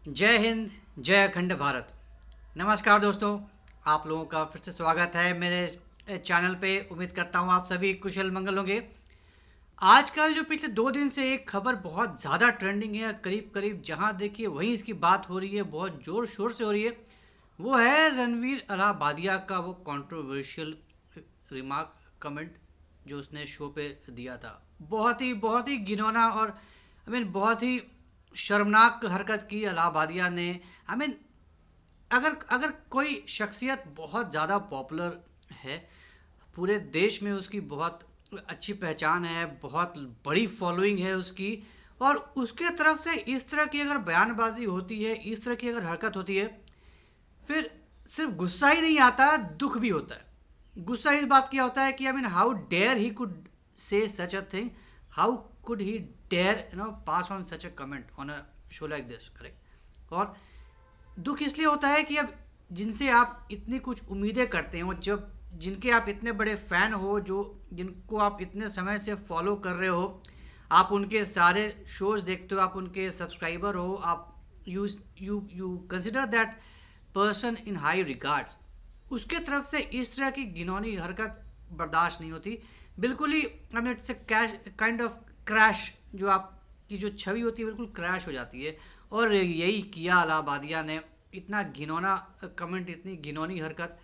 जय हिंद, जय अखंड भारत। नमस्कार दोस्तों, आप लोगों का फिर से स्वागत है मेरे चैनल पे। उम्मीद करता हूँ आप सभी कुशल मंगल होंगे। आजकल जो पिछले 2 दिन से एक खबर बहुत ज़्यादा ट्रेंडिंग है, करीब करीब जहाँ देखिए वहीं इसकी बात हो रही है, बहुत ज़ोर शोर से हो रही है। वो है रणवीर अलाहाबादिया का वो कंट्रोवर्शियल रिमार्क, कमेंट जो उसने शो पे दिया था। बहुत ही घिनौना और बहुत ही शर्मनाक हरकत की अलाहाबादिया ने। अगर अगर कोई शख्सियत बहुत ज़्यादा पॉपुलर है, पूरे देश में उसकी बहुत अच्छी पहचान है, बहुत बड़ी फॉलोइंग है उसकी, और उसके तरफ से इस तरह की अगर बयानबाजी होती है, इस तरह की अगर हरकत होती है, फिर सिर्फ गुस्सा ही नहीं आता, दुख भी होता है। गुस्सा इस बात की होता है कि how dare he could say such a thing, how could he dare pass on such a comment on a show like this, correct. और दुख इसलिए होता है कि अब जिनसे आप इतनी कुछ उम्मीदें करते हो, जब जिनके आप इतने बड़े फ़ैन हो, जो जिनको आप इतने समय से फॉलो कर रहे हो, आप उनके सारे शोज़ देखते हो, आप उनके सब्सक्राइबर हो, आप you you consider that person in high regards, उसके तरफ से इस तरह की घिनौनी हरकत बर्दाश्त नहीं होती। बिल्कुल ही it's a cash kind of crash, जो आपकी जो छवि होती है बिल्कुल क्रैश हो जाती है। और यही किया अलाहाबादिया ने, इतना घिनौना कमेंट, इतनी घिनौनी हरकत।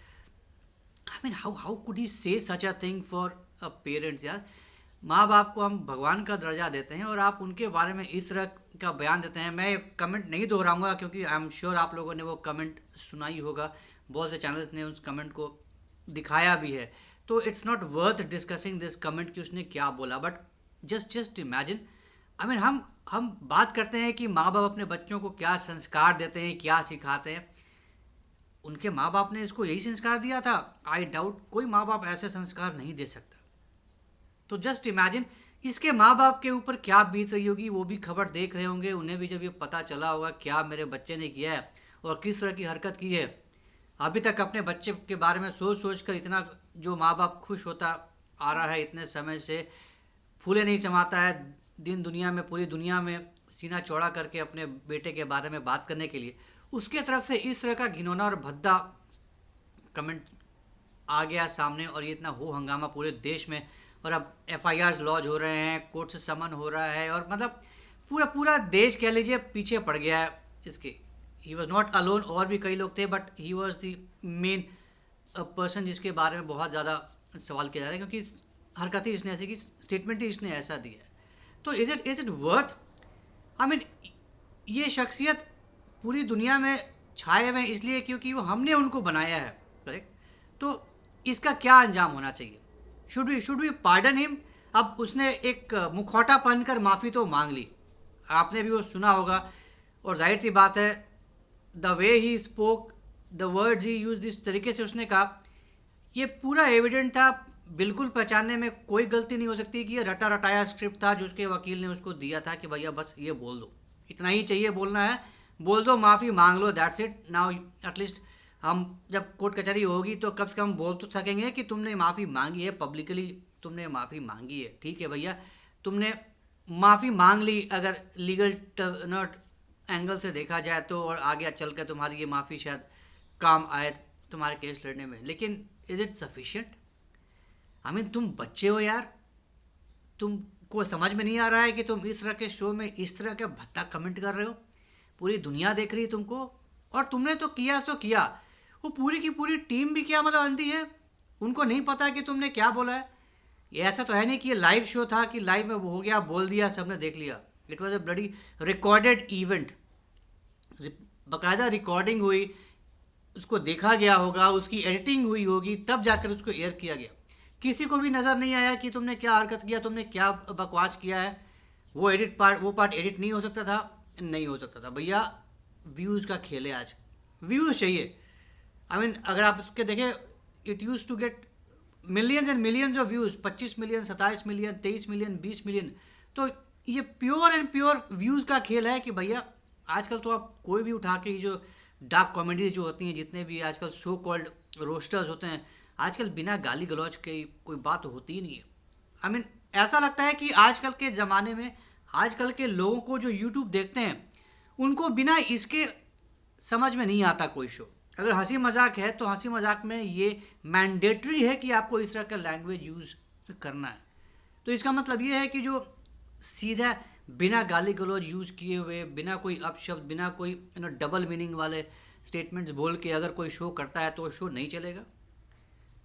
How could he say such a thing for a parents यार। माँ बाप को हम भगवान का दर्जा देते हैं और आप उनके बारे में इस तरह का बयान देते हैं। मैं कमेंट नहीं दोहराऊंगा क्योंकि आई एम श्योर आप लोगों ने वो कमेंट सुना ही होगा, बहुत से चैनल्स ने उस कमेंट को दिखाया भी है। तो it's not worth discussing this comment कि उसने क्या बोला, बट जस्ट इमेजिन। हम बात करते हैं कि माँ बाप अपने बच्चों को क्या संस्कार देते हैं, क्या सिखाते हैं। उनके माँ बाप ने इसको यही संस्कार दिया था। आई डाउट कोई माँ बाप ऐसे संस्कार नहीं दे सकता। तो जस्ट इमेजिन इसके माँ बाप के ऊपर क्या बीत रही होगी। वो भी खबर देख रहे होंगे, उन्हें भी जब ये पता चला होगा क्या मेरे बच्चे ने किया है और किस तरह की हरकत की है। अभी तक अपने बच्चे के बारे में सोच सोच कर इतना जो माँ बाप खुश होता आ रहा है इतने समय से, फूले नहीं समाता है दिन दुनिया में, पूरी दुनिया में सीना चौड़ा करके अपने बेटे के बारे में बात करने के लिए, उसके तरफ से इस तरह का घिनौना और भद्दा कमेंट आ गया सामने। और ये इतना हो हंगामा पूरे देश में, और अब एफआईआर लॉन्च हो रहे हैं, कोर्ट से समन हो रहा है, और पूरा पूरा देश कह लीजिए पीछे पड़ गया है इसके। ही वॉज नॉट अलोन, और भी कई लोग थे, but he was the main person जिसके बारे में बहुत ज़्यादा सवाल किया जा रहा है, क्योंकि हरकत ही इसने ऐसी की, स्टेटमेंट ही इसने ऐसा दिया है। तो is it worth, I mean ये शख्सियत पूरी दुनिया में छाए हुए हैं इसलिए क्योंकि वो हमने उनको बनाया है, करेक्ट। तो इसका क्या अंजाम होना चाहिए? Should we pardon him? अब उसने एक मुखौटा पहनकर माफ़ी तो मांग ली, आपने भी वो सुना होगा। और जाहिर सी बात है, the way he spoke, the words he use, जिस तरीके से उसने कहा, ये पूरा एविडेंट था। बिल्कुल पहचानने में कोई गलती नहीं हो सकती कि ये रटा रटाया स्क्रिप्ट था जो उसके वकील ने उसको दिया था कि भैया बस ये बोल दो, इतना ही चाहिए बोलना है, बोल दो, माफ़ी मांग लो, दैट्स इट नाउ। एटलीस्ट हम जब कोर्ट कचहरी होगी तो कम से कम बोल तो सकेंगे कि तुमने माफ़ी मांगी है, पब्लिकली तुमने माफ़ी मांगी है। ठीक है भैया, तुमने माफ़ी मांग ली अगर लीगल नॉट एंगल से देखा जाए तो, और आगे चल कर तुम्हारी ये माफ़ी शायद काम आए तुम्हारे केस लड़ने में, लेकिन इज़ इट सफिशिएंट? तुम बच्चे हो यार, तुमको समझ में नहीं आ रहा है कि तुम इस तरह के शो में इस तरह का भद्दा कमेंट कर रहे हो? पूरी दुनिया देख रही है तुमको, और तुमने तो किया सो किया। वो पूरी की पूरी टीम भी क्या मतलब अंधी है, उनको नहीं पता कि तुमने क्या बोला है? ये ऐसा तो है नहीं कि ये लाइव शो था कि लाइव में वो हो गया, बोल दिया, सबने देख लिया। It was a bloody recorded event, बाकायदा रिकॉर्डिंग हुई, उसको देखा गया होगा, उसकी एडिटिंग हुई होगी, तब जाकर उसको एयर किया गया। किसी को भी नज़र नहीं आया कि तुमने क्या हरकत किया, तुमने क्या बकवास किया है। वो पार्ट एडिट नहीं हो सकता था, नहीं हो सकता था भैया। व्यूज़ का खेल है आज, व्यूज़ चाहिए। अगर आप उसके देखें, it use to get millions and millions of views, 25 million, 27 million, 23 million, 20 million. तो ये प्योर एंड प्योर व्यूज़ का खेल है कि भैया आजकल तो आप कोई भी उठा के, ये जो डार्क कॉमेडी जो होती हैं, जितने भी आजकल सो कॉल्ड रोस्टर्स होते हैं, आजकल बिना गाली गलौज के कोई बात होती ही नहीं है। ऐसा लगता है कि आजकल के ज़माने में आजकल के लोगों को जो यूट्यूब देखते हैं उनको बिना इसके समझ में नहीं आता कोई शो। अगर हंसी मजाक है तो हंसी मजाक में ये मैंडेटरी है कि आपको इस तरह का लैंग्वेज यूज़ करना है। तो इसका मतलब ये है कि जो सीधा बिना गाली गलौज यूज़ किए हुए, बिना कोई अपशब्द, बिना कोई डबल मीनिंग वाले स्टेटमेंट्स बोल के अगर कोई शो करता है तो वो शो नहीं चलेगा।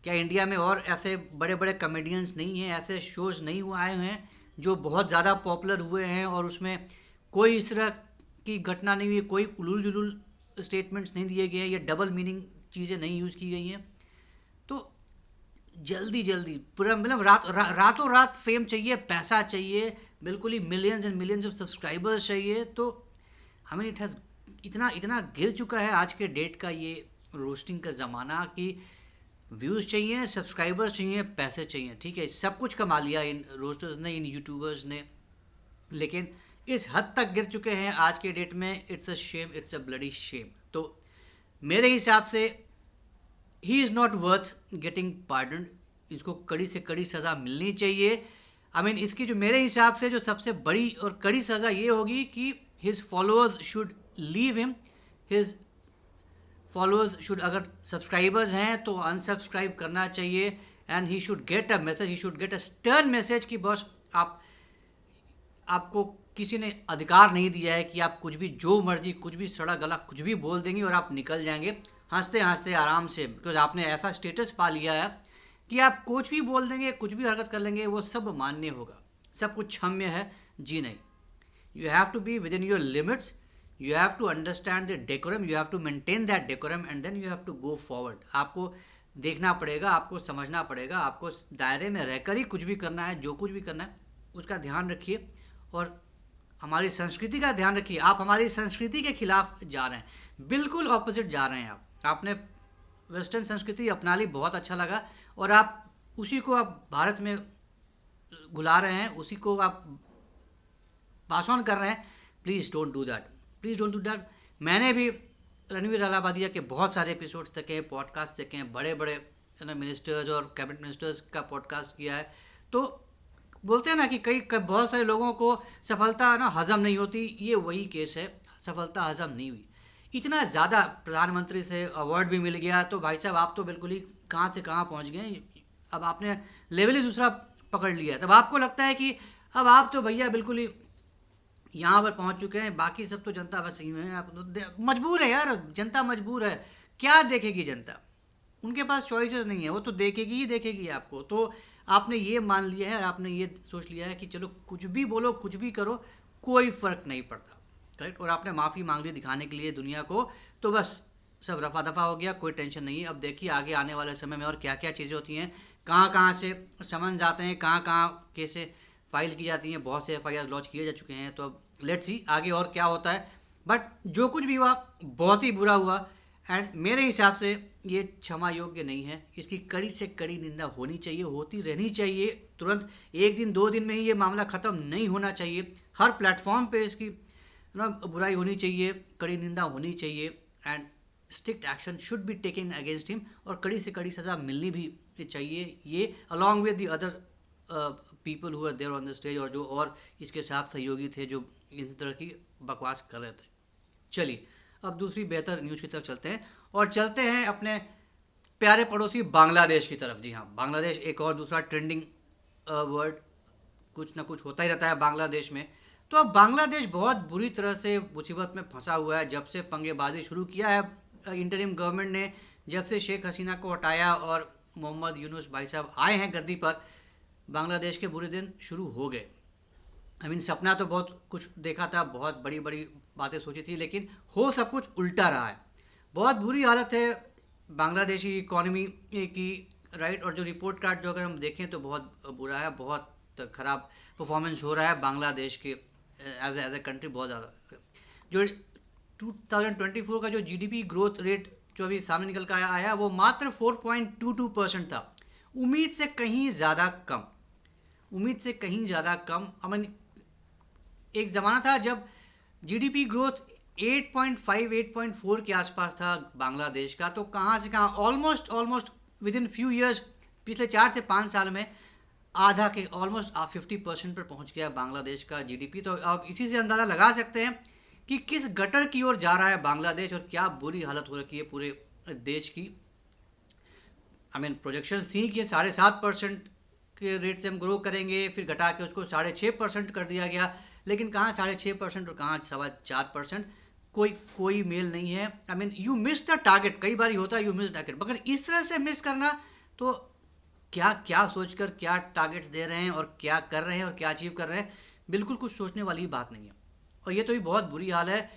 क्या इंडिया में और ऐसे बड़े बड़े कॉमेडियंस नहीं हैं, ऐसे शोज़ नहीं हुए आए हैं जो बहुत ज़्यादा पॉपुलर हुए हैं और उसमें कोई इस तरह की घटना नहीं हुई, कोई उलूल जुलूल स्टेटमेंट्स नहीं दिए गए हैं या डबल मीनिंग चीज़ें नहीं यूज़ की गई हैं। तो जल्दी जल्दी पूरा मतलब रातों रात फेम चाहिए, पैसा चाहिए, बिल्कुल ही millions and millions of subscribers चाहिए। तो हमें इट हैज़ इतना इतना गिर चुका है आज के डेट का ये रोस्टिंग का ज़माना कि व्यूज़ चाहिए, सब्सक्राइबर्स चाहिए, पैसे चाहिए। ठीक है, सब कुछ कमा लिया इन रोस्टर्स ने, इन यूट्यूबर्स ने, लेकिन इस हद तक गिर चुके हैं आज के डेट में। It's a shame, it's a bloody shame. तो मेरे हिसाब से he is not worth getting pardon. इसको कड़ी से कड़ी सज़ा मिलनी चाहिए। आई मीन इसकी जो मेरे हिसाब से जो सबसे बड़ी और कड़ी सज़ा ये होगी कि his followers should leave him, his followers should, अगर सब्सक्राइबर्स हैं तो अनसब्सक्राइब करना चाहिए and he should get a message, he should get a stern message कि बॉस आपको किसी ने अधिकार नहीं दिया है कि आप कुछ भी जो मर्जी कुछ भी सड़ा गला कुछ भी बोल देंगे और आप निकल जाएंगे हंसते हंसते आराम से, बिकॉज आपने ऐसा स्टेटस पा लिया है कि आप कुछ भी बोल देंगे, कुछ भी हरकत कर लेंगे, वो सब मान्य होगा, सब कुछ क्षम्य है। जी नहीं, you have to be within your limits, you have to understand the decorum, you have to maintain that decorum and then you have to go forward। आपको देखना पड़ेगा, आपको समझना पड़ेगा, आपको दायरे में रहकर ही कुछ भी करना है, जो कुछ भी करना है उसका ध्यान रखिए और हमारी संस्कृति का ध्यान रखिए। आप हमारी संस्कृति के खिलाफ जा रहे हैं, बिल्कुल ऑपोजिट जा रहे हैं। आपने वेस्टर्न संस्कृति अपना ली, बहुत अच्छा लगा, और आप उसी को आप भारत में घुला रहे हैं, उसी को आप पास ऑन कर रहे हैं। Please don't do that, please don't do that. मैंने भी रणवीर अलाहाबादिया के बहुत सारे एपिसोड्स देखे हैं, पॉडकास्ट देखे हैं, बड़े बड़े मिनिस्टर्स और कैबिनेट मिनिस्टर्स का पॉडकास्ट किया है। तो बोलते हैं ना कि कई बहुत सारे लोगों को सफलता हज़म नहीं होती, ये वही केस है, सफलता हज़म नहीं हुई। इतना ज़्यादा प्रधानमंत्री से अवार्ड भी मिल गया, तो भाई साहब आप तो बिल्कुल ही कहाँ से कहाँ पहुँच गए। अब आपने लेवल ही दूसरा पकड़ लिया, तब आपको लगता है कि अब आप तो भैया बिल्कुल ही यहाँ पर पहुँच चुके हैं, बाकी सब तो जनता बस यूँ है। आप तो मजबूर है यार, जनता मजबूर है, क्या देखेगी जनता, उनके पास चॉइसेस नहीं है, वो तो देखेगी ही देखेगी आपको। तो आपने ये मान लिया है और आपने ये सोच लिया है कि चलो कुछ भी बोलो, कुछ भी करो, कोई फ़र्क नहीं पड़ता, करेक्ट। और आपने माफ़ी मांग ली दिखाने के लिए दुनिया को, तो बस सब रफा दफ़ा हो गया, कोई टेंशन नहीं है। अब देखिए आगे आने वाले समय में और क्या क्या चीज़ें होती हैं, कहाँ कहाँ से समन जाते हैं, कहाँ कहाँ केसें फाइल की जाती हैं, बहुत से FIR लॉन्च किए जा चुके हैं। तो अब लेट्स सी आगे और क्या होता है। बट जो कुछ भी हुआ बहुत ही बुरा हुआ एंड मेरे हिसाब से ये क्षमा योग्य नहीं है। इसकी कड़ी से कड़ी निंदा होनी चाहिए, होती रहनी चाहिए, तुरंत 1 दिन 2 दिन में ही ये मामला ख़त्म नहीं होना चाहिए। हर प्लेटफॉर्म पे इसकी बुराई होनी चाहिए, कड़ी निंदा होनी चाहिए and strict action should be taken against him, और कड़ी से कड़ी सज़ा मिलनी भी चाहिए। ये along with the other people who are there on the stage, और जो और इसके साथ सहयोगी थे जो इस तरह की बकवास कर रहे थे। चलिए अब दूसरी बेहतर न्यूज़ की तरफ चलते हैं, और चलते हैं अपने प्यारे पड़ोसी बांग्लादेश की तरफ। जी हाँ, बांग्लादेश एक और दूसरा ट्रेंडिंग वर्ड, कुछ ना कुछ होता ही रहता है बांग्लादेश में। तो अब बांग्लादेश बहुत बुरी तरह से मुसीबत में फंसा हुआ है। जब से पंगेबाजी शुरू किया है इंटरिम गवर्नमेंट ने, जब से शेख हसीना को हटाया और मोहम्मद यूनुस भाई साहब आए हैं गद्दी पर, बांग्लादेश के बुरे दिन शुरू हो गए। आई मीन सपना तो बहुत कुछ देखा था, बहुत बड़ी बड़ी बातें सोची थी, लेकिन हो सब कुछ उल्टा रहा है। बहुत बुरी हालत है बांग्लादेशी इकॉनमी की, राइट। और जो रिपोर्ट कार्ड जो अगर हम देखें तो बहुत बुरा है, बहुत ख़राब परफॉर्मेंस हो रहा है बांग्लादेश के एज ए कंट्री। बहुत ज़्यादा जो 2024 का जो GDP ग्रोथ रेट जो अभी सामने निकल कर आया वो मात्र 4.22% था, उम्मीद से कहीं ज़्यादा कम, उम्मीद से कहीं ज़्यादा कम। अमन एक ज़माना था जब GDP ग्रोथ 8.5 8.4 के आसपास था बांग्लादेश का, तो कहाँ से कहाँ almost with in few years, पिछले 4 से 5 साल में आधा के ऑलमोस्ट 50% पर पहुँच गया बांग्लादेश का GDP। तो आप इसी से अंदाज़ा लगा सकते हैं कि किस गटर की ओर जा रहा है बांग्लादेश और क्या बुरी हालत हो रखी है पूरे देश की। प्रोजेक्शंस थी कि 7.5% के रेट से हम ग्रो करेंगे, फिर घटा के उसको 6.5% कर दिया गया, लेकिन कहाँ 6.5% और कहाँ 4.25%, कोई मेल नहीं है। यू मिस द टारगेट, कई बार होता है यू मिस टारगेट, मगर इस तरह से मिस करना, तो क्या क्या सोचकर क्या टारगेट्स दे रहे हैं और क्या कर रहे हैं और क्या अचीव कर रहे हैं, बिल्कुल कुछ सोचने वाली बात नहीं है। और ये तो भी बहुत बुरी हाल है।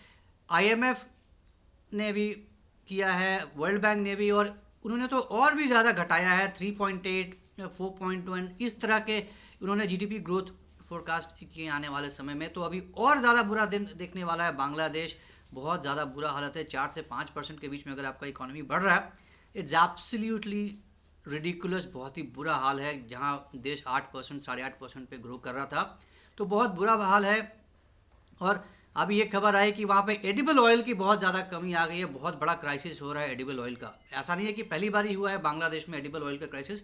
IMF ने भी किया है, वर्ल्ड बैंक ने भी, और उन्होंने तो और भी ज़्यादा घटाया है, 3.8, 4.1 इस तरह के उन्होंने GDP ग्रोथ फोरकास्ट किए आने वाले समय में। तो अभी और ज़्यादा बुरा दिन देखने वाला है बांग्लादेश। बहुत ज़्यादा बुरा हालत है। 4 से 5% के बीच में अगर आपका इकोनॉमी बढ़ रहा है, इट्स एब्सोल्युटली रिडिकुलस, बहुत ही बुरा हाल है। जहाँ देश 8%, 8.5% पे ग्रो कर रहा था, तो बहुत बुरा हाल है। और अभी ये खबर आई कि वहाँ पे एडिबल ऑयल की बहुत ज़्यादा कमी आ गई है, बहुत बड़ा क्राइसिस हो रहा है एडिबल ऑयल का। ऐसा नहीं है कि पहली बार ही हुआ है बांग्लादेश में एडिबल ऑयल का क्राइसिस,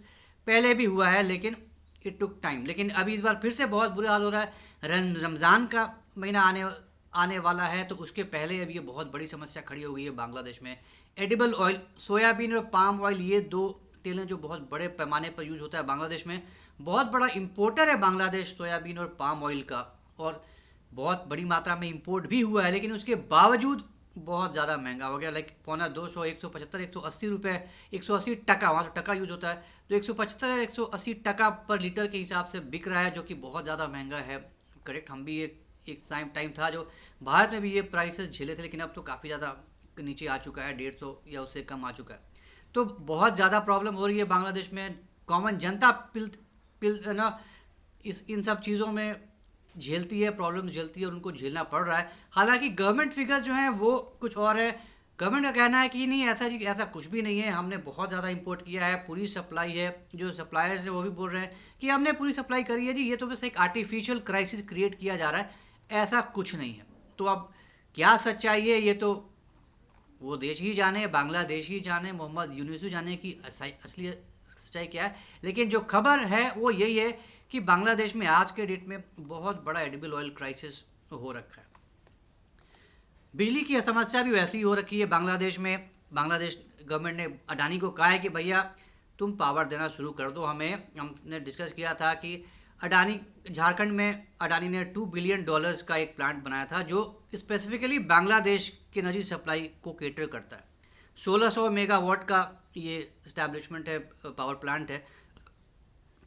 पहले भी हुआ है, लेकिन इट टुक टाइम। लेकिन अभी इस बार फिर से बहुत बुरा हाल हो रहा है। रमज़ान का महीना आने वाला है, तो उसके पहले अभी ये बहुत बड़ी समस्या खड़ी हो गई है बांग्लादेश में। एडिबल ऑयल, सोयाबीन और पाम ऑयल, ये दो तेल हैं जो बहुत बड़े पैमाने पर यूज़ होता है बांग्लादेश में। बहुत बड़ा इम्पोर्टर है बांग्लादेश सोयाबीन और पाम ऑयल का, और बहुत बड़ी मात्रा में इंपोर्ट भी हुआ है, लेकिन उसके बावजूद बहुत ज़्यादा महंगा हो गया। लाइक 250, 175, 180 रुपये, 180 टका, वहाँ तो टका यूज़ होता है, तो 175 या 180 टका पर लीटर के हिसाब से बिक रहा है, जो कि बहुत ज़्यादा महंगा है। करेक्ट, हम भी एक टाइम था जो भारत में भी ये प्राइसेस झेले थे, लेकिन अब तो काफ़ी ज़्यादा नीचे आ चुका है, 150 या उससे कम आ चुका है। तो बहुत ज़्यादा प्रॉब्लम हो रही है बांग्लादेश में। कॉमन जनता इन सब चीज़ों में झेलती है, प्रॉब्लम झेलती है और उनको झेलना पड़ रहा है। हालांकि गवर्नमेंट फिगर जो हैं वो कुछ और है। गवर्नमेंट का कहना है कि नहीं, ऐसा कुछ भी नहीं है, हमने बहुत ज़्यादा इंपोर्ट किया है, पूरी सप्लाई है। जो सप्लायर्स है वो भी बोल रहे हैं कि हमने पूरी सप्लाई करी है जी, ये तो बस एक आर्टिफिशियल क्राइसिस क्रिएट किया जा रहा है, ऐसा कुछ नहीं है। तो अब क्या सच्चाई है, ये तो वो देश ही जाने, बांग्लादेश ही जाने, मोहम्मद यूनुस ही जाने की असली सच्चाई क्या है। लेकिन जो खबर है वो यही है कि बांग्लादेश में आज के डेट में बहुत बड़ा एडिबल ऑयल क्राइसिस हो रखा है। बिजली की समस्या भी वैसी ही हो रखी है बांग्लादेश में। बांग्लादेश गवर्नमेंट ने अडानी को कहा है कि भैया तुम पावर देना शुरू कर दो हमें। हमने डिस्कस किया था कि झारखंड में अडानी ने $2 बिलियन का एक प्लांट बनाया था, जो स्पेसिफिकली बांग्लादेश की एनर्जी सप्लाई को केटर करता है। 1600 मेगावाट का ये इस्टेब्लिशमेंट है, पावर प्लांट है।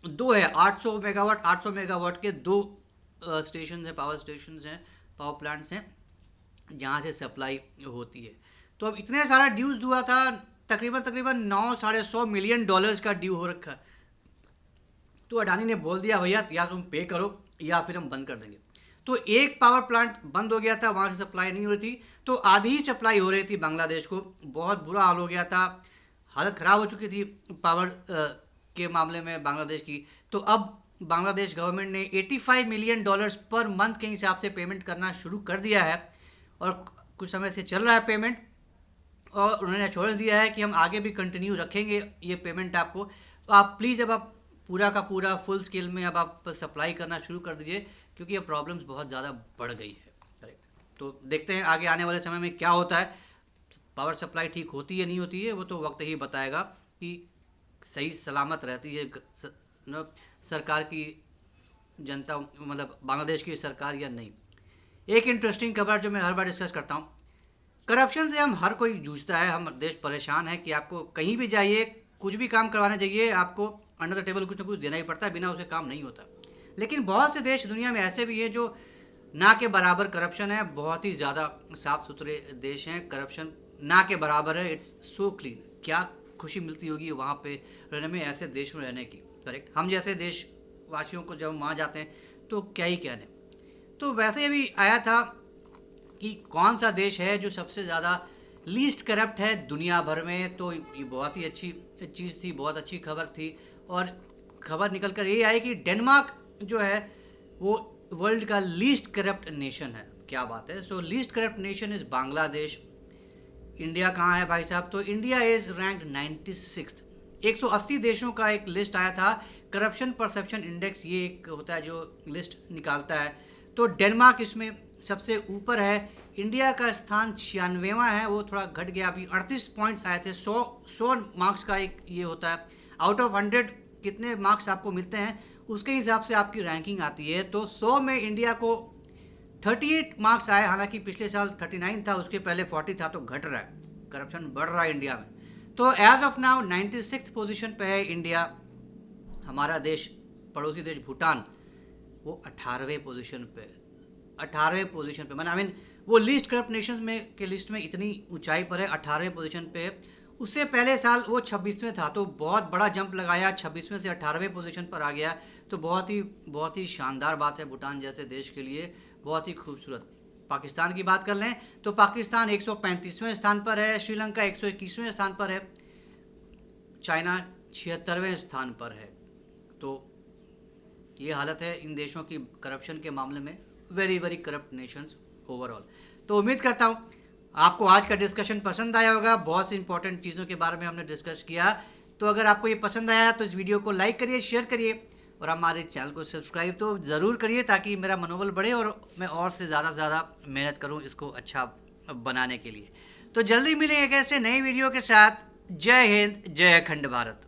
दो है 800 मेगावाट के दो स्टेशन हैं, पावर स्टेशन हैं, पावर प्लांट्स हैं, जहाँ से सप्लाई होती है। तो अब इतने सारा ड्यूज हुआ था, तकरीबन 9-9.5 मिलियन डॉलर्स का ड्यू हो रखा। तो अडानी ने बोल दिया भैया या तुम पे करो या फिर हम बंद कर देंगे। तो एक पावर प्लांट बंद हो गया था, वहाँ से सप्लाई नहीं हो रही थी, तो आधी ही सप्लाई हो रही थी बांग्लादेश को। बहुत बुरा हाल हो गया था, हालत ख़राब हो चुकी थी पावर के मामले में बांग्लादेश की। तो अब बांग्लादेश गवर्नमेंट ने $85 मिलियन पर मंथ के हिसाब से पेमेंट करना शुरू कर दिया है, और कुछ समय से चल रहा है पेमेंट, और उन्होंने छोड़ दिया है कि हम आगे भी कंटिन्यू रखेंगे ये पेमेंट आपको। तो आप प्लीज़ अब आप पूरा का पूरा फुल स्केल में अब आप सप्लाई करना शुरू कर दीजिए, क्योंकि ये प्रॉब्लम्स बहुत ज़्यादा बढ़ गई है। करेक्ट, तो देखते हैं आगे आने वाले समय में क्या होता है। पावर सप्लाई ठीक होती है नहीं होती है, वो तो वक्त ही बताएगा कि सही सलामत रहती है सरकार की जनता, मतलब बांग्लादेश की सरकार या नहीं। एक इंटरेस्टिंग खबर जो मैं हर बार डिस्कस करता हूँ, करप्शन से हम हर कोई जूझता है, हम देश परेशान है कि आपको कहीं भी जाइए, कुछ भी काम करवाना चाहिए, आपको अंडर द टेबल कुछ ना कुछ देना ही पड़ता है, बिना उसके काम नहीं होता। लेकिन बहुत से देश दुनिया में ऐसे भी हैं जो ना के बराबर करप्शन है, बहुत ही ज़्यादा साफ़ सुथरे देश हैं, करप्शन ना के बराबर है, इट्स सो क्लीन। क्या खुशी मिलती होगी वहाँ पे रहने में, ऐसे देश में रहने की। करेक्ट, हम जैसे देशवासियों को जब वहाँ जाते हैं तो क्या ही कहने। तो वैसे अभी आया था कि कौन सा देश है जो सबसे ज़्यादा लीस्ट करप्ट है दुनिया भर में। तो ये बहुत ही अच्छी चीज़ थी, बहुत अच्छी खबर थी, और खबर निकल कर ये आई कि डेनमार्क जो है वो वर्ल्ड का लीस्ट करप्ट नेशन है। क्या बात है। So least corrupt nation is Bangladesh. India कहाँ है भाई साहब, तो इंडिया इज़ रैंक्ड 96। 180 देशों का एक लिस्ट आया था, करप्शन परसेप्शन इंडेक्स ये एक होता है जो लिस्ट निकालता है। तो डेनमार्क इसमें सबसे ऊपर है, इंडिया का स्थान 96वां है, वो थोड़ा घट गया, अभी 38 पॉइंट्स आए थे। 100 मार्क्स का एक ये होता है, आउट ऑफ 100 कितने मार्क्स आपको मिलते हैं उसके हिसाब से आपकी रैंकिंग आती है। तो 100 में इंडिया को 38 मार्क्स आए, हालांकि पिछले साल 39 था, उसके पहले 40 था, तो घट रहा है, करप्शन बढ़ रहा है इंडिया में। तो एज ऑफ नाउ 96 पोजीशन पे है इंडिया। हमारा देश, पड़ोसी देश भूटान, वो 18वें पोजीशन पे, 18वें पोजीशन पे, मैंने आई मीन वो लीस्ट करप्ट नेशंस में के लिस्ट में इतनी ऊंचाई पर है, 18वें पोजीशन पे। उससे पहले साल वो 26वें था, तो बहुत बड़ा जंप लगाया, 26वें से 18वें पोजीशन पर आ गया। तो बहुत ही शानदार बात है भूटान जैसे देश के लिए, बहुत ही खूबसूरत। पाकिस्तान की बात कर लें तो पाकिस्तान 135वें स्थान पर है, श्रीलंका 121वें स्थान पर है, चाइना 76वें स्थान पर है। तो ये हालत है इन देशों की करप्शन के मामले में, very very corrupt Nations overall. तो उम्मीद करता हूँ आपको आज का डिस्कशन पसंद आया होगा, बहुत सी इंपॉर्टेंट चीज़ों के बारे में हमने डिस्कस किया। तो अगर आपको ये पसंद आया तो इस वीडियो को लाइक करिए, शेयर करिए और हमारे चैनल को सब्सक्राइब तो ज़रूर करिए, ताकि मेरा मनोबल बढ़े और मैं और से ज़्यादा मेहनत करूँ इसको अच्छा बनाने के लिए। तो जल्दी मिलेंगे एक ऐसे नई वीडियो के साथ। जय हिंद, जय अखंड भारत।